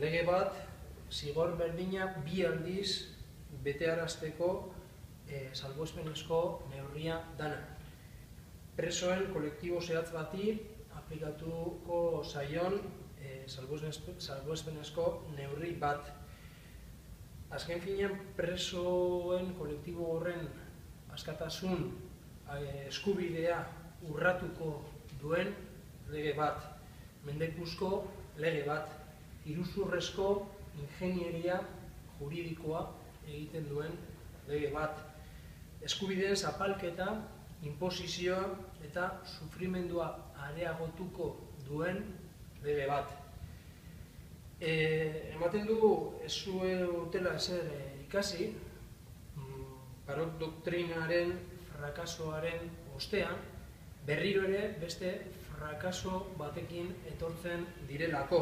lege bat zigor berdinak bi aldiz betearazteko salbuespenezko neurria dana. Presoen kolektibo zehatz bati aplikatuko zaion salbuespenezko neurri bat. Azken finean, presoen kolektibo horren askatasun eskubidea urratuko duen lege bat, mendekuzko lege bat, iruzurrezko ingenieria juridikoa egiten duen lege bat, eskubideen zapalketa, inposizioa eta sufrimendua areagotuko duen lege bat. Ematen dugu ez zuetela ezer ikasi, Parot doktrinaren frakasoaren ostean, berriro ere beste frakaso batekin etortzen direlako.